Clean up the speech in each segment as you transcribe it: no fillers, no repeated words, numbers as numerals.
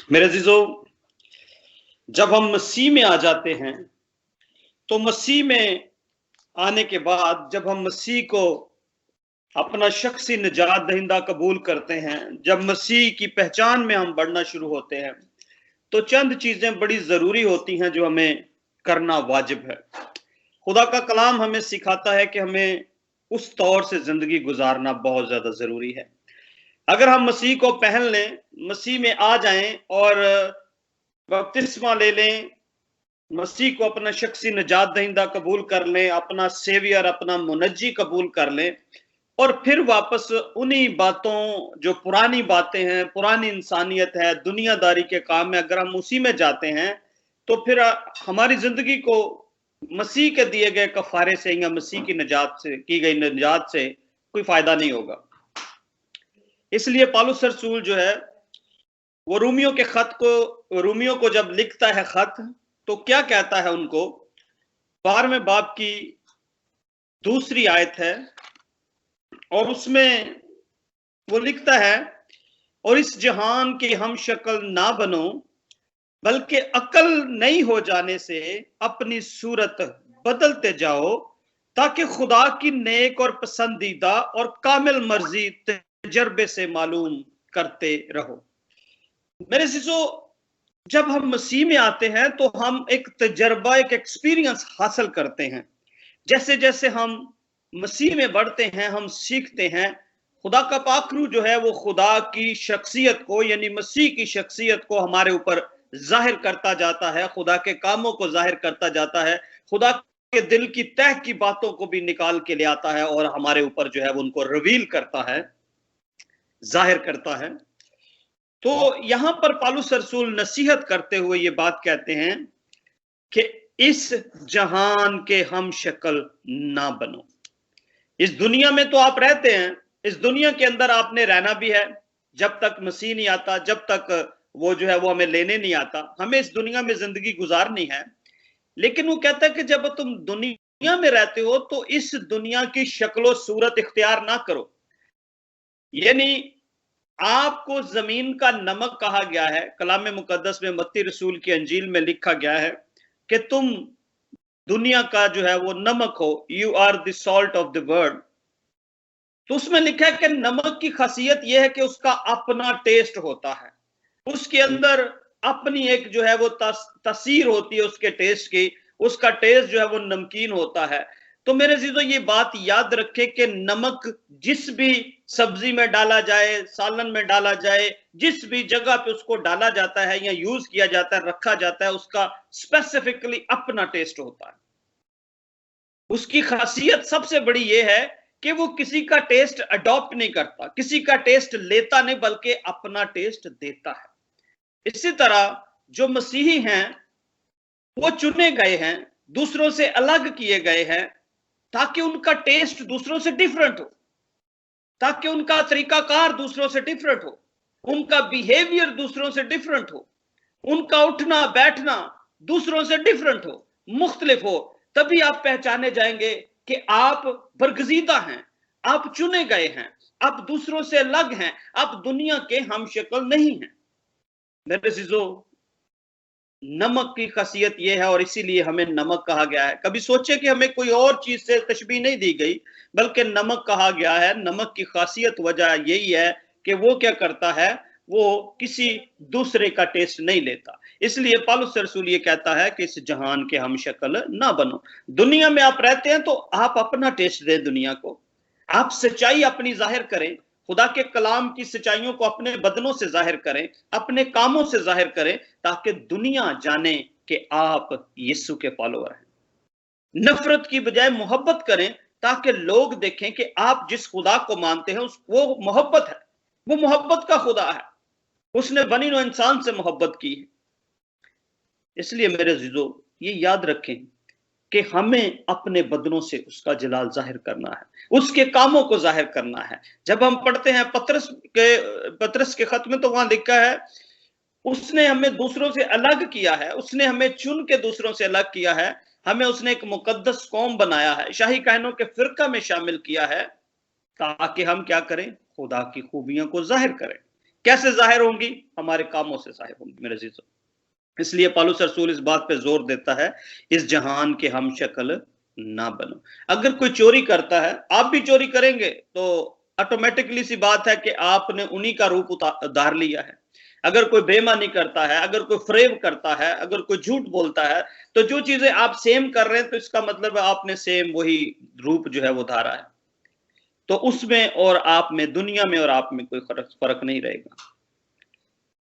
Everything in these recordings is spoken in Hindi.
मेरे अजीजों, जब हम मसीह में आ जाते हैं तो मसीह में आने के बाद जब हम मसीह को अपना शख्सी निजात दहिंदा कबूल करते हैं, जब मसीह की पहचान में हम बढ़ना शुरू होते हैं, तो चंद चीजें बड़ी जरूरी होती हैं जो हमें करना वाजिब है। खुदा का कलाम हमें सिखाता है कि हमें उस तौर से जिंदगी गुजारना बहुत ज्यादा जरूरी है। अगर हम मसीह को पहन लें, मसीह में आ जाएं और बपतिस्मा ले लें, मसीह को अपना शख्सी निजात दहिंदा कबूल कर लें, अपना सेवियर, अपना मुनज्जी कबूल कर लें, और फिर वापस उन्हीं बातों, जो पुरानी बातें हैं, पुरानी इंसानियत है, दुनियादारी के काम में अगर हम उसी में जाते हैं, तो फिर हमारी जिंदगी को मसीह के दिए गए कफारे से या मसीह की निजात से, की गई निजात से कोई फायदा नहीं होगा। इसलिए पौलुस रसूल जो है वो रोमियो को जब लिखता है खत, तो क्या कहता है उनको? 12वें बाब की दूसरी आयत है और उसमें वो लिखता है, और इस जहान के हम शक्ल ना बनो, बल्कि अकल नहीं हो जाने से अपनी सूरत बदलते जाओ, ताकि खुदा की नेक और पसंदीदा और कामिल मर्जी तजर्बे से मालूम करते रहो। मेरे शिशो, जब हम मसीह में आते हैं तो हम एक तजर्बा, एक एक्सपीरियंस हासिल करते हैं। जैसे जैसे हम मसीह में बढ़ते हैं, हम सीखते हैं। खुदा का पाक रूह जो है वो खुदा की शख्सियत को, यानी मसीह की शख्सियत को हमारे ऊपर जाहिर करता जाता है, खुदा के कामों को जाहिर करता जाता है, खुदा के दिल की तह की बातों को भी निकाल के ले आता है और हमारे ऊपर जो है वो उनको रिवील करता है, जाहिर करता है। तो यहां पर पौलुस रसूल नसीहत करते हुए ये बात कहते हैं कि इस जहान के हम शक्ल ना बनो। इस दुनिया में तो आप रहते हैं, इस दुनिया के अंदर आपने रहना भी है जब तक मसीह नहीं आता, जब तक वो जो है वो हमें लेने नहीं आता, हमें इस दुनिया में जिंदगी गुजारनी है। लेकिन वो कहता है कि जब तुम दुनिया में रहते हो तो इस दुनिया की शक्लो सूरत इख्तियार ना करो। यानी आपको जमीन का नमक कहा गया है। कलाम मुकद्दस में मत्ती रसूल की अंजील में लिखा गया है कि तुम दुनिया का जो है वो नमक हो, you are the salt of the world. तो उसमें लिखा है कि नमक की खासियत यह है कि उसका अपना टेस्ट होता है, उसके अंदर अपनी एक जो है वो तसीर होती है उसके टेस्ट की, उसका टेस्ट जो है वो नमकीन होता है। तो मेरे जीजो, ये बात याद रखे कि नमक जिस भी सब्जी में डाला जाए, सालन में डाला जाए, जिस भी जगह पे उसको डाला जाता है या यूज किया जाता है, रखा जाता है, उसका स्पेसिफिकली अपना टेस्ट होता है। उसकी खासियत सबसे बड़ी यह है कि वो किसी का टेस्ट अडॉप्ट नहीं करता, किसी का टेस्ट लेता नहीं, बल्कि अपना टेस्ट देता है। इसी तरह जो मसीही हैं वो चुने गए हैं, दूसरों से अलग किए गए हैं, ताकि उनका टेस्ट दूसरों से डिफरेंट हो, ताकि उनका तरीकाकार दूसरों से डिफरेंट हो, उनका बिहेवियर दूसरों से डिफरेंट हो, उनका उठना बैठना दूसरों से डिफरेंट हो, मुख्तलिफ हो। तभी आप पहचाने जाएंगे कि आप बरगजीदा हैं, आप चुने गए हैं, आप दूसरों से अलग हैं, आप दुनिया के हम शक्ल नहीं हैं। मेरे अज़ीज़ों, नमक की खासियत यह है और इसीलिए हमें नमक कहा गया है। कभी सोचे कि हमें कोई और चीज से तशबीह नहीं दी गई, बल्कि नमक कहा गया है। नमक की खासियत वजह यही है कि वो क्या करता है, वो किसी दूसरे का टेस्ट नहीं लेता। इसलिए पौलुस रसूल ये कहता है कि इस जहान के हम शक्ल ना बनो। दुनिया में आप रहते हैं तो आप अपना टेस्ट दें दुनिया को, आप सच्चाई अपनी जाहिर करें, खुदा के कलाम की सच्चाइयों को अपने बदनों से जाहिर करें, अपने कामों से जाहिर करें, ताकि दुनिया जाने कि आप यीशु के फॉलोअर हैं। नफरत की बजाय मोहब्बत करें, ताकि लोग देखें कि आप जिस खुदा को मानते हैं वो मोहब्बत है, वो मोहब्बत का खुदा है, उसने बनी नौ इंसान से मोहब्बत की है। इसलिए मेरे अज़ीज़ों, ये याद रखें कि हमें अपने बदनों से उसका जलाल जाहिर करना है, उसके कामों को जाहिर करना है। जब हम पढ़ते हैं पतरस के खत में, तो वहां लिखा है उसने हमें दूसरों से अलग किया है, उसने हमें चुन के दूसरों से अलग किया है, हमें उसने एक मुकद्दस कौम बनाया है, शाही कहनों के फिरका में शामिल किया है, ताकि हम क्या करें, खुदा की खूबियों को जाहिर करें। कैसे जाहिर होंगी? हमारे कामों से जाहिर होंगी मेरे अजीजों। इसलिए पौलुस रसूल इस बात पे जोर देता है, इस जहान के हम शक्ल ना बनो। अगर कोई चोरी करता है, आप भी चोरी करेंगे तो ऑटोमेटिकली सी बात है कि आपने उन्हीं का रूप उधार लिया है। अगर कोई बेईमानी करता है, अगर कोई फ्रेब करता है, अगर कोई झूठ बोलता है, तो जो चीजें आप सेम कर रहे हैं तो इसका मतलब है आपने सेम वही रूप जो है वो धारा है। तो उसमें और आप में, दुनिया में और आप में कोई फर्क नहीं रहेगा।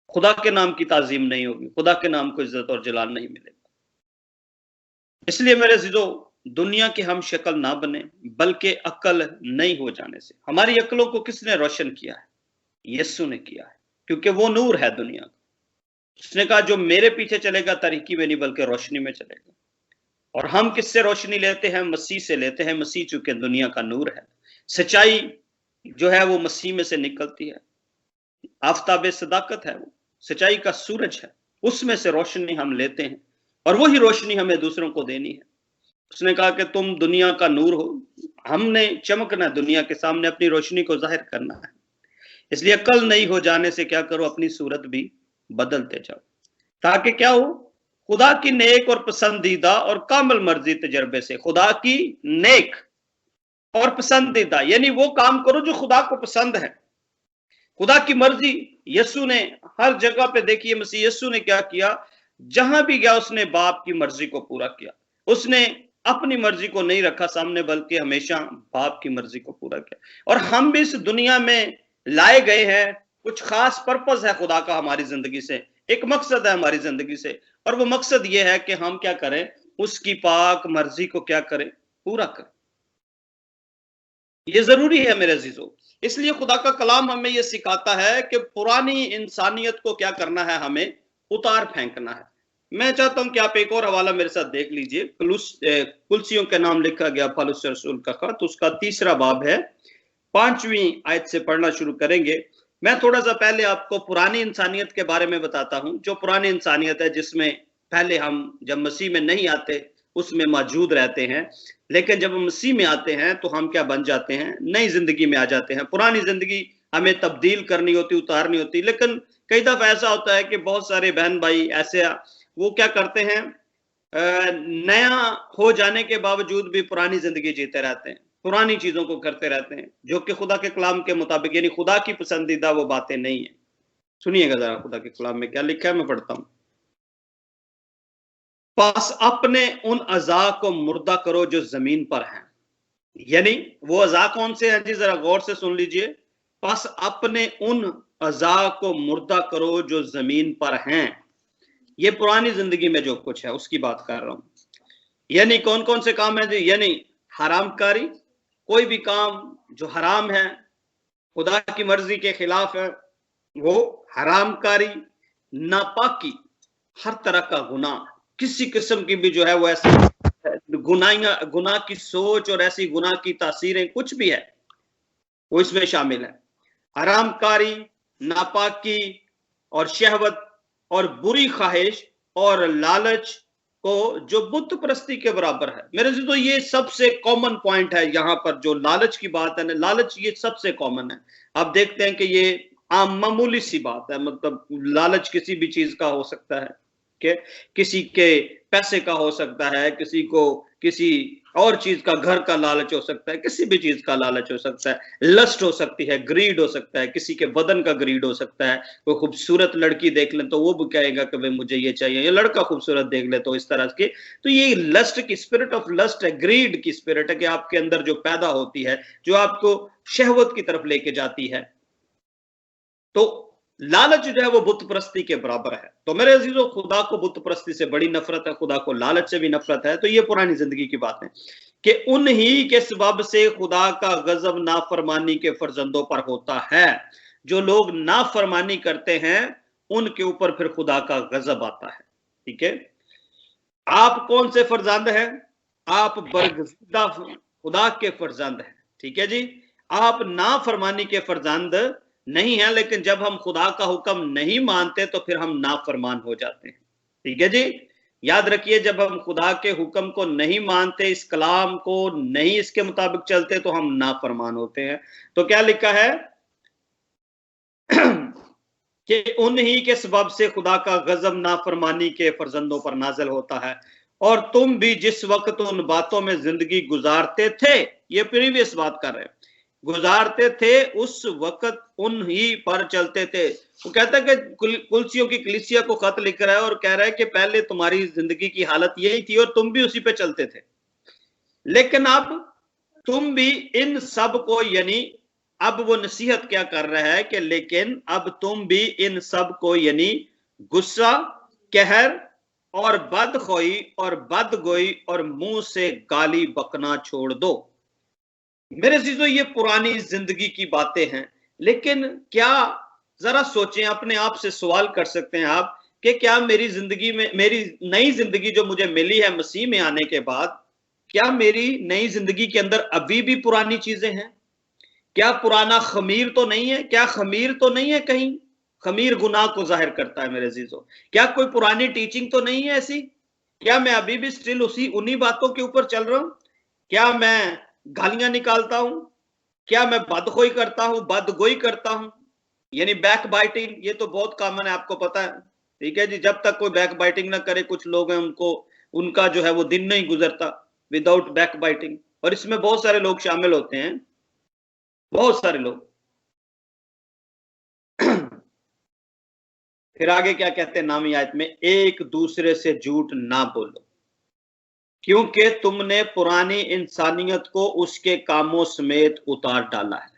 खुदा के नाम की ताजीम नहीं होगी, खुदा के नाम को इज्जत और जलाल नहीं मिलेगा। इसलिए मेरे अजीजों, दुनिया के हम शक्ल ना बने, बल्कि अक्ल नहीं हो जाने से। हमारी अक्लों को किसने रोशन किया है? यीशु ने किया है, क्योंकि वो नूर है दुनिया का। उसने कहा जो मेरे पीछे चलेगा तारीकी में नहीं बल्कि रोशनी में चलेगा। और हम किससे रोशनी लेते हैं? मसीह से लेते हैं। मसीह चूंकि दुनिया का नूर है, सच्चाई जो है वो मसीह में से निकलती है। आफताब सदाकत है, वो सच्चाई का सूरज है, उसमें से रोशनी हम लेते हैं और वही रोशनी हमें दूसरों को देनी है। उसने कहा कि तुम दुनिया का नूर हो, हमने चमकना दुनिया के सामने, अपनी रोशनी को जाहिर करना है। इसलिए अक्ल नहीं हो जाने से क्या करो, अपनी सूरत भी बदलते जाओ, ताकि क्या हो, खुदा की नेक और पसंदीदा और कामिल मर्जी तजर्बे से। खुदा की नेक और पसंदीदा यानी वो काम करो जो खुदा को पसंद है। खुदा की मर्जी, यीशु ने हर जगह पे, देखिए मसीह यीशु ने क्या किया, जहां भी गया उसने बाप की मर्जी को पूरा किया। उसने अपनी मर्जी को नहीं रखा सामने, बल्कि हमेशा बाप की मर्जी को पूरा किया। और हम भी इस दुनिया में लाए गए हैं, कुछ खास पर्पस है खुदा का हमारी जिंदगी से, एक मकसद है हमारी जिंदगी से, और वो मकसद ये है कि हम क्या करें, उसकी पाक मर्जी को क्या करें, पूरा करें। ये जरूरी है मेरे अजीजों। इसलिए खुदा का कलाम हमें यह सिखाता है कि पुरानी इंसानियत को क्या करना है, हमें उतार फेंकना है। मैं चाहता हूं कि आप एक और हवाला मेरे साथ देख लीजिए। कुलसियों के नाम लिखा गया पौलुस रसूल का खत, उसका 3 बाब है, 5वीं आयत से पढ़ना शुरू करेंगे। मैं थोड़ा सा पहले आपको पुरानी इंसानियत के बारे में बताता हूं। जो पुरानी इंसानियत है, जिसमें पहले हम जब मसीह में नहीं आते उसमें मौजूद रहते हैं, लेकिन जब हम मसीह में आते हैं तो हम क्या बन जाते हैं, नई जिंदगी में आ जाते हैं। पुरानी जिंदगी हमें तब्दील करनी होती, उतारनी होती। लेकिन कई दफा ऐसा होता है कि बहुत सारे बहन भाई ऐसे वो क्या करते हैं, नया हो जाने के बावजूद भी पुरानी जिंदगी जीते रहते हैं, पुरानी चीजों को करते रहते हैं, जो कि खुदा के कलाम के मुताबिक यानी खुदा की पसंदीदा वो बातें नहीं है। सुनिएगा जरा खुदा के कलाम में क्या लिखा है, मैं पढ़ता हूं। बस अपने उन अज़ा को मुर्दा करो जो जमीन पर हैं। यानी वो अज़ा कौन से हैं जी, जरा गौर से सुन लीजिए। बस अपने उन अज़ा को मुर्दा करो जो जमीन पर हैं। ये पुरानी जिंदगी में जो कुछ है उसकी बात कर रहा हूं। यानी कौन कौन से काम है जी, यानी हरामकारी, कोई भी काम जो हराम है, खुदा की मर्जी के खिलाफ है, वो हरामकारी, नापाकी, हर तरह का गुनाह, किसी किस्म की भी जो है वो ऐसी गुनाह की सोच और ऐसी गुनाह की तासीरें कुछ भी है वो इसमें शामिल है। हरामकारी, नापाकी और शहवत और बुरी ख्वाहिश और लालच को जो बुत परस्ती के बराबर है। मेरे से तो ये सबसे कॉमन पॉइंट है यहाँ पर, जो लालच की बात है ना, लालच ये सबसे कॉमन है। आप देखते हैं कि ये आम मामूली सी बात है, मतलब लालच किसी भी चीज का हो सकता है, कि किसी के पैसे का हो सकता है, किसी को किसी और चीज का, घर का लालच हो सकता है, किसी भी चीज का लालच हो सकता है, लस्ट हो सकती है, ग्रीड हो सकता है, किसी के बदन का ग्रीड हो सकता है। वो खूबसूरत लड़की देख ले तो वो भी कहेगा कि भाई मुझे ये चाहिए, ये लड़का खूबसूरत देख ले तो इस तरह के। तो ये लस्ट की स्पिरिट ऑफ लस्ट है, ग्रीड की स्पिरिट है कि आपके अंदर जो पैदा होती है, जो आपको शहवत की तरफ लेके जाती है। तो लालच जो है वो बुत परस्ती के बराबर है। तो मेरे अजीजों, खुदा को बुत परस्ती से बड़ी नफरत है, खुदा को लालच से भी नफरत है। तो ये पुरानी जिंदगी की बात है कि उन्हीं के सबब से खुदा का गजब नाफरमानी के फर्जंदों पर होता है। जो लोग नाफरमानी करते हैं उनके ऊपर फिर खुदा का गजब आता है। ठीक है, आप कौन से फर्जंद हैं? आप बरगज़िदा खुदा के फर्जंद हैं। ठीक है जी, आप नाफरमानी के फर्जंद नहीं है, लेकिन जब हम खुदा का हुक्म नहीं मानते तो फिर हम नाफरमान हो जाते हैं। ठीक है जी, याद रखिए, जब हम खुदा के हुक्म को नहीं मानते, इस कलाम को नहीं इसके मुताबिक चलते, तो हम नाफरमान होते हैं। तो क्या लिखा है कि उन्हीं के सबब से खुदा का गजब नाफरमानी के फर्जंदों पर नाजिल होता है, और तुम भी जिस वक्त उन बातों में जिंदगी गुजारते थे, ये प्रीवियस बात कर रहे हैं, गुजारते थे, उस वक्त उन्हीं पर चलते थे। वो कहता है कि कुलसियों की कलीसिया को खत लिख रहा है और कह रहा है कि पहले तुम्हारी जिंदगी की हालत यही थी और तुम भी उसी पे चलते थे, लेकिन अब तुम भी इन सब को, यानी अब वो नसीहत क्या कर रहा है कि लेकिन अब तुम भी इन सब को, यानी गुस्सा, कहर और बदखोई और बदगोई और मुंह से गाली बकना छोड़ दो। मेरे चीजों, ये पुरानी जिंदगी की बातें हैं, लेकिन क्या जरा सोचें, अपने आप से सवाल कर सकते हैं आप कि क्या मेरी जिंदगी में, मेरी नई जिंदगी जो मुझे मिली है मसीह में आने के बाद, क्या मेरी नई जिंदगी के अंदर अभी भी पुरानी चीजें हैं? क्या पुराना खमीर तो नहीं है? क्या खमीर तो नहीं है कहीं? खमीर गुनाह को जाहिर करता है मेरे अजीजों। क्या कोई पुरानी टीचिंग तो नहीं है ऐसी? क्या मैं अभी भी स्टिल उन्हीं बातों के ऊपर चल रहा हूं? क्या मैं गालियां निकालता हूं? क्या मैं बदखोई करता हूं, बदगोई करता हूं, यानी बैक बाइटिंग? ये तो बहुत कॉमन है, आपको पता है, ठीक है जी। जब तक कोई बैक बाइटिंग ना करे, कुछ लोग हैं उनको, उनका जो है वो दिन नहीं गुजरता विदाउट बैक बाइटिंग, और इसमें बहुत सारे लोग शामिल होते हैं, बहुत सारे लोग। फिर आगे क्या कहते हैं नामी आयत में, एक दूसरे से झूठ ना बोलो क्योंकि तुमने पुरानी इंसानियत को उसके कामों समेत उतार डाला है।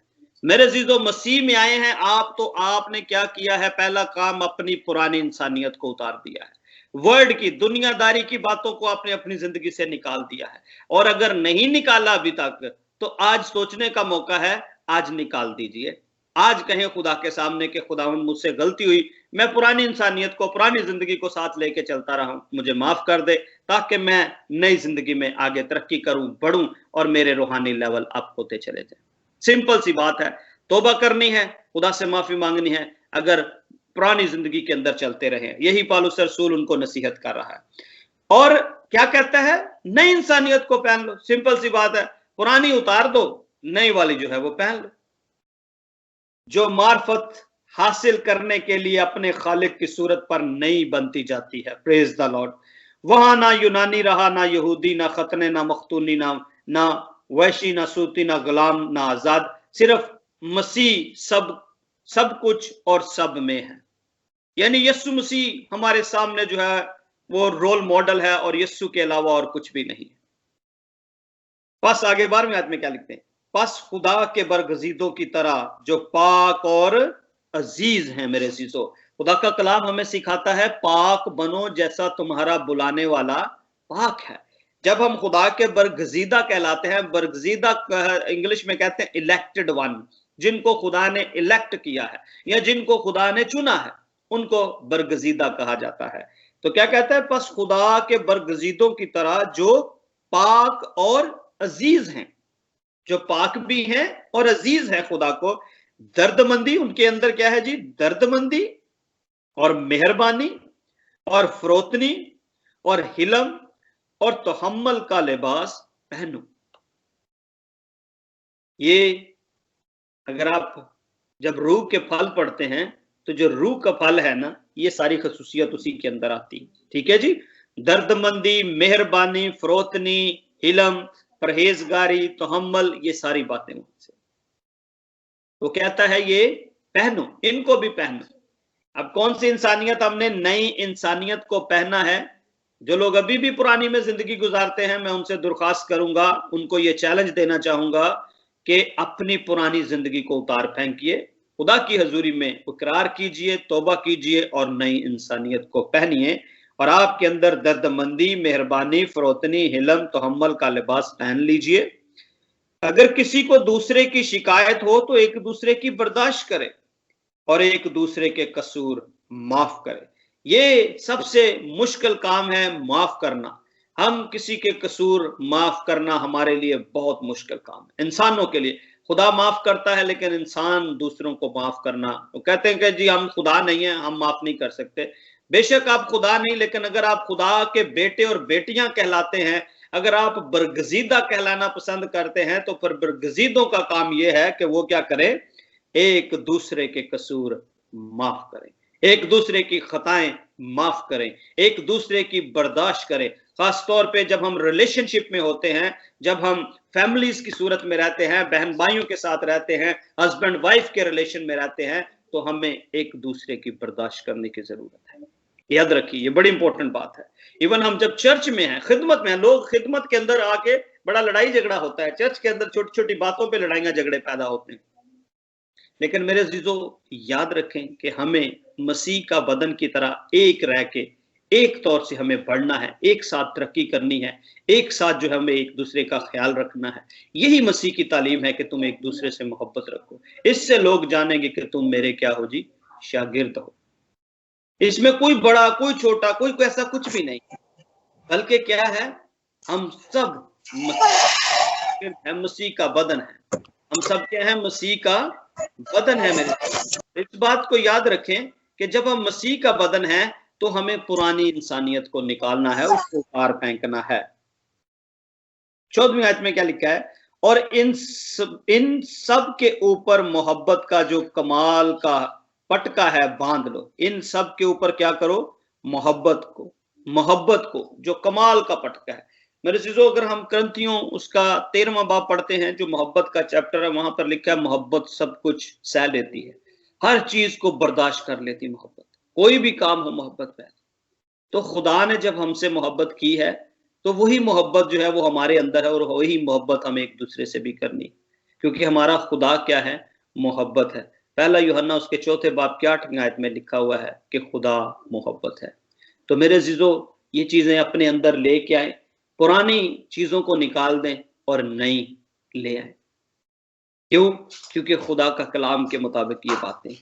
मेरे अजीजों, मसीह में आए हैं आप, तो आपने क्या किया है? पहला काम, अपनी पुरानी इंसानियत को उतार दिया है। वर्ल्ड की, दुनियादारी की बातों को आपने अपनी जिंदगी से निकाल दिया है, और अगर नहीं निकाला अभी तक, तो आज सोचने का मौका है, आज निकाल दीजिए। आज कहें खुदा के सामने कि खुदावंद मुझसे गलती हुई, मैं पुरानी इंसानियत को, पुरानी जिंदगी को साथ लेके चलता रहा हूं, मुझे माफ कर दे, ताकि मैं नई जिंदगी में आगे तरक्की करूं, बढ़ूं और मेरे रूहानी लेवल अप होते चले जाए। सिंपल सी बात है, तौबा करनी है, खुदा से माफी मांगनी है अगर पुरानी जिंदगी के अंदर चलते रहे। यही पौलुस रसूल उनको नसीहत कर रहा है। और क्या कहता है? नई इंसानियत को पहन लो। सिंपल सी बात है, पुरानी उतार दो, नई वाली जो है वो पहन लो, जो मार्फत हासिल करने के लिए अपने खालिक की सूरत पर नई बनती जाती है। Praise the Lord. वहां ना यूनानी रहा, ना यहूदी, ना खतने, ना मख्तूनी, ना वैशी, ना सूती, ना गुलाम, ना आजाद, सिर्फ मसीह सब कुछ और सब में है। यानी यीशु मसीह हमारे सामने जो है वो रोल मॉडल है, और यीशु के अलावा और कुछ भी नहीं है। बस आगे 12वें आयत में क्या लिखते हैं? बस खुदा के बरगजीदों की तरह जो पाक और अजीज हैं। मेरे अजीजों, खुदा का कलाम हमें सिखाता है, पाक बनो जैसा तुम्हारा बुलाने वाला पाक है। जब हम खुदा के बरगजीदा कहलाते हैं, बरगजीदा इंग्लिश में कहते हैं इलेक्टेड वन, जिनको खुदा ने इलेक्ट किया है या जिनको खुदा ने चुना है, उनको बरगजीदा कहा जाता है। तो क्या कहता है? बस खुदा के बरगजीदों की तरह जो पाक और अजीज हैं, जो पाक भी हैं और अजीज है खुदा को। दर्दमंदी उनके अंदर क्या है जी? दर्दमंदी और मेहरबानी और फरोतनी और हिलम और तहम्मुल का लिबास पहनो। ये अगर आप जब रूह के फल पढ़ते हैं, तो जो रूह का फल है ना, ये सारी खसूसियत उसी के अंदर आती है। ठीक है जी? दर्दमंदी, मेहरबानी, फरोतनी, हिलम, परहेजगारी, तहम्मुल, ये सारी बातें उनसे। तो कहता है ये पहनो, इनको भी पहनो। अब कौन सी इंसानियत? हमने नई इंसानियत को पहना है। जो लोग अभी भी पुरानी में जिंदगी गुजारते हैं, मैं उनसे दरख्वास्त करूंगा, उनको ये चैलेंज देना चाहूंगा कि अपनी पुरानी जिंदगी को उतार फेंकिए, खुदा की हजूरी में इकरार कीजिए, तौबा कीजिए और नई इंसानियत को पहनिए, और आपके अंदर दर्दमंदी, मेहरबानी, फरोतनी, हिलम, तहम्मुल का लिबास पहन लीजिए। अगर किसी को दूसरे की शिकायत हो तो एक दूसरे की बर्दाश्त करे और एक दूसरे के कसूर माफ करे। ये सबसे मुश्किल काम है, माफ करना। हम किसी के कसूर माफ करना हमारे लिए बहुत मुश्किल काम है, इंसानों के लिए। खुदा माफ करता है, लेकिन इंसान दूसरों को माफ करना, वो कहते हैं कि जी हम खुदा नहीं है, हम माफ नहीं कर सकते। बेशक आप खुदा नहीं, लेकिन अगर आप खुदा के बेटे और बेटियां कहलाते हैं, अगर आप बरगजीदा कहलाना पसंद करते हैं, तो फिर बरगजीदों का काम यह है कि वो क्या करें? एक दूसरे के कसूर माफ करें। एक दूसरे की खताएं माफ करें, एक दूसरे की बर्दाश्त करें। खास तौर पे जब हम रिलेशनशिप में होते हैं, जब हम फैमिलीज की सूरत में रहते हैं, बहन भाइयों के साथ रहते हैं, हस्बैंड वाइफ के रिलेशन में रहते हैं, तो हमें एक दूसरे की बर्दाश्त करने की जरूरत है। याद रखिए, ये बड़ी इंपॉर्टेंट बात है। इवन हम जब चर्च में हैं, खिदमत में हैं, लोग खिदमत के अंदर आके बड़ा लड़ाई झगड़ा होता है, चर्च के अंदर छोटी छोटी बातों पे लड़ाइयां झगड़े पैदा होते हैं। लेकिन मेरे अजीजों, याद रखें कि हमें मसीह का बदन की तरह एक रह के एक तौर से हमें बढ़ना है, एक साथ तरक्की करनी है, एक साथ जो हमें एक दूसरे का ख्याल रखना है। यही मसीह की तालीम है कि तुम एक दूसरे से मोहब्बत रखो, इससे लोग जानेंगे कि तुम मेरे क्या हो जी, शागिर्द हो। इसमें कोई बड़ा, कोई छोटा, कोई ऐसा कुछ भी नहीं, बल्कि क्या है, हम सब मसीह का बदन है। हम सब क्या है, मसीह का बदन है। मेरे इस बात को याद रखें कि जब हम मसीह का बदन है तो हमें पुरानी इंसानियत को निकालना है, उसको पार फेंकना है। 14वीं आयत में क्या लिखा है, और इन सब के ऊपर मोहब्बत का जो कमाल का पटका है बांध लो। इन सब के ऊपर क्या करो, मोहब्बत को जो कमाल का पटका है। मेरे चीजों, अगर हम करंथियों उसका 13वां बाब पढ़ते हैं, जो मोहब्बत का चैप्टर है, वहां पर लिखा है मोहब्बत सब कुछ सह लेती है, हर चीज को बर्दाश्त कर लेती मोहब्बत। कोई भी काम हो मोहब्बत में। तो खुदा ने जब हमसे मोहब्बत की है तो वही मोहब्बत जो है वो हमारे अंदर है, और वही मोहब्बत हमें एक दूसरे से भी करनी, क्योंकि हमारा खुदा क्या है, मोहब्बत है। पहला यूहन्ना उसके 4 बाब की 8वीं आयत में लिखा हुआ है कि खुदा मोहब्बत है। तो मेरे अजीजों, ये चीजें अपने अंदर लेके आए, पुरानी चीजों को निकाल दें और नई ले आए। क्यों? क्योंकि खुदा का कलाम के मुताबिक ये बातें।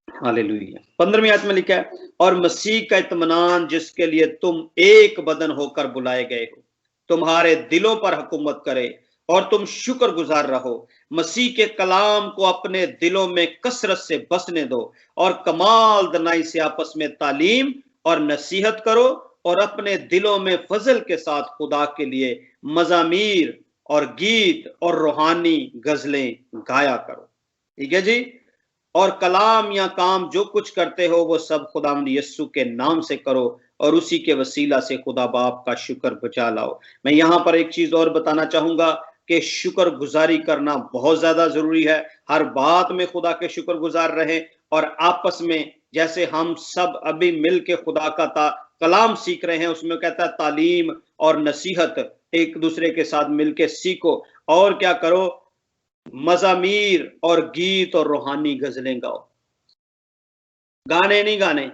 हालेलुया। 15वीं आयत में लिखा है, और मसीह का इत्मीनान जिसके लिए तुम एक बदन होकर बुलाए गए हो, तुम्हारे दिलों पर हुकूमत करे, और तुम शुक्रगुजार रहो। मसीह के कलाम को अपने दिलों में कसरत से बसने दो, और कमाल दनाई से आपस में तालीम और नसीहत करो, और अपने दिलों में फजल के साथ खुदा के लिए मज़ामीर और गीत और रूहानी गजलें गाया करो। ठीक है जी। और कलाम या काम जो कुछ करते हो वो सब खुदावंद यीशु के नाम से करो, और उसी के वसीला से खुदा बाप का शुक्र बचा लाओ। मैं यहाँ पर एक चीज और बताना चाहूंगा कि शुक्र गुजारी करना बहुत ज्यादा जरूरी है। हर बात में खुदा के शुक्र गुजार रहें, और आपस में जैसे हम सब अभी मिल के खुदा का कलाम सीख रहे हैं, उसमें कहता है तालीम और नसीहत एक दूसरे के साथ मिलके सीखो, और क्या करो, मज़ामीर और गीत और रूहानी गजलें गाओ। गाने नहीं गाने।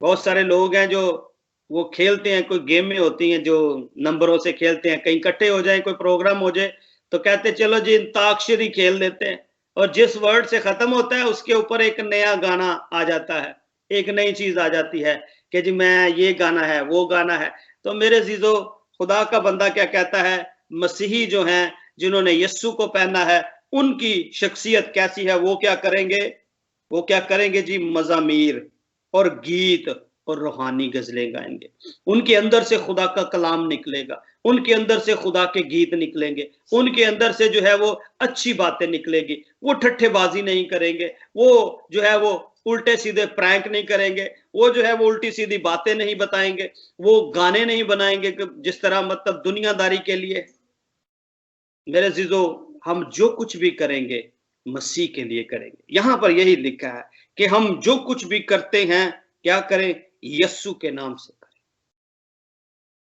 बहुत सारे लोग हैं जो वो खेलते हैं, कोई गेम में होती हैं जो नंबरों से खेलते हैं, कहीं इकट्ठे हो जाए, कोई प्रोग्राम हो जाए तो कहते चलो जी अंताक्षरी खेल देते हैं, और जिस वर्ड से खत्म होता है उसके ऊपर एक नया गाना आ जाता है, एक नई चीज आ जाती है कि जी मैं ये गाना है, वो गाना है। तो मेरे जीजो, खुदा का बंदा क्या कहता है, मसीही जो हैं जिन्होंने यस्सु को पहना है, उनकी शख्सियत कैसी है, वो क्या करेंगे, वो क्या करेंगे जी, मज़ामीर और गीत और रूहानी गजलें गाएंगे। उनके अंदर से खुदा का कलाम निकलेगा, उनके अंदर से खुदा के गीत निकलेंगे, उनके अंदर से जो है वो अच्छी बातें निकलेगी। वो ठट्ठेबाजी नहीं करेंगे, वो जो है वो उल्टे सीधे प्रैंक नहीं करेंगे, वो जो है वो उल्टी सीधी बातें नहीं बताएंगे, वो गाने नहीं बनाएंगे जिस तरह मतलब दुनियादारी के लिए। मेरे जीजो, हम जो कुछ भी करेंगे मसीह के लिए करेंगे। यहां पर यही लिखा है कि हम जो कुछ भी करते हैं क्या करें, यस्सु के नाम से करें।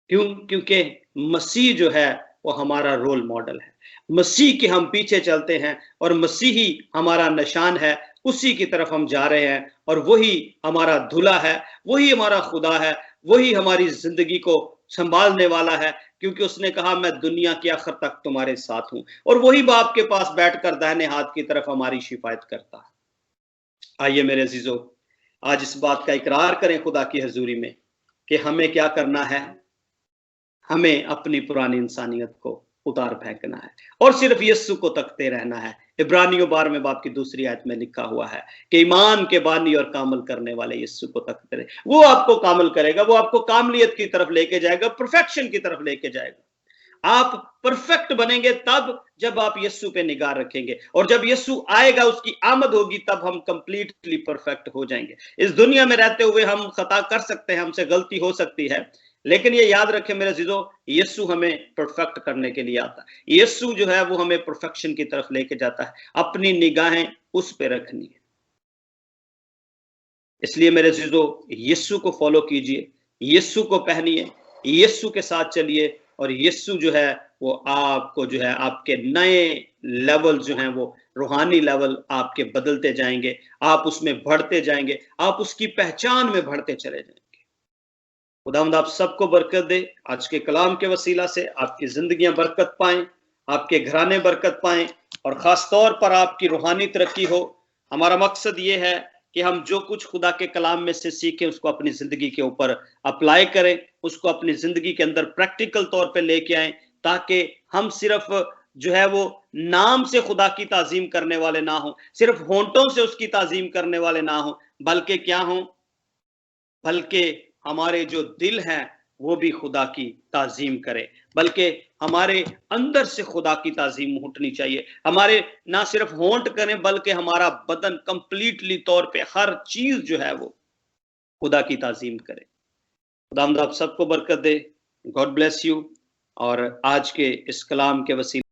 क्यों? क्योंकि मसीह जो है वो हमारा रोल मॉडल है, मसीह के हम पीछे चलते हैं, और मसीह ही हमारा निशान है, उसी की तरफ हम जा रहे हैं, और वही हमारा धुला है, वही हमारा खुदा है, वही हमारी जिंदगी को संभालने वाला है, क्योंकि उसने कहा मैं दुनिया के आखिर तक तुम्हारे साथ हूं, और वही बाप के पास बैठकर दाहिने हाथ की तरफ हमारी शिफायत करता है। आइए मेरे अजीजों, आज इस बात का इकरार करें खुदा की हजूरी में कि हमें क्या करना है, हमें अपनी पुरानी इंसानियत को उतार फेंकना है, और सिर्फ यीशु को तकते रहना है। इब्रानियों 12वें बाब की 2री आयत में लिखा हुआ है कि ईमान के बानी और कामल करने वाले यीशु को तकते रहे, वो आपको कामल करेगा, वो आपको कामलियत की तरफ लेके जाएगा, परफेक्शन की तरफ लेके जाएगा। आप परफेक्ट बनेंगे तब जब आप यीशु पे निगाह रखेंगे, और जब यीशु आएगा, उसकी आमद होगी, तब हम कंप्लीटली परफेक्ट हो जाएंगे। इस दुनिया में रहते हुए हम खता कर सकते हैं, हमसे गलती हो सकती है, लेकिन ये याद रखें मेरे अजीजों, यीशु हमें परफेक्ट करने के लिए आता है। यीशु जो है वो हमें परफेक्शन की तरफ लेके जाता है। अपनी निगाहें उस पे रखनी है। इसलिए मेरे अजीजों, यीशु को फॉलो कीजिए, यीशु को पहनिए, यीशु के साथ चलिए, और यीशु जो है वो आपको जो है आपके नए लेवल जो हैं वो रूहानी लेवल आपके बदलते जाएंगे, आप उसमें बढ़ते जाएंगे, आप उसकी पहचान में बढ़ते चले जाएंगे। खुदावंद आप सबको बरकत दे। आज के कलाम के वसीला से आपकी जिंदगियां बरकत पाएं, आपके घराने बरकत पाएं, और खास तौर पर आपकी रूहानी तरक्की हो। हमारा मकसद ये है कि हम जो कुछ खुदा के कलाम में से सीखें उसको अपनी जिंदगी के ऊपर अप्लाई करें, उसको अपनी जिंदगी के अंदर प्रैक्टिकल तौर पे लेके आएं, ताकि हम सिर्फ जो है वो नाम से खुदा की ताजीम करने वाले ना हो, सिर्फ होंठों से उसकी ताजीम करने वाले ना हो, बल्कि क्या हो, बल्कि हमारे जो दिल हैं वो भी खुदा की ताजीम करे, बल्कि हमारे अंदर से खुदा की ताजीम उठनी चाहिए। हमारे ना सिर्फ होंठ करें, बल्कि हमारा बदन कंप्लीटली तौर पे हर चीज जो है वो खुदा की ताजीम करे। खुदा आप सबको बरकत दे। God bless you. और आज के इस कलाम के वसीले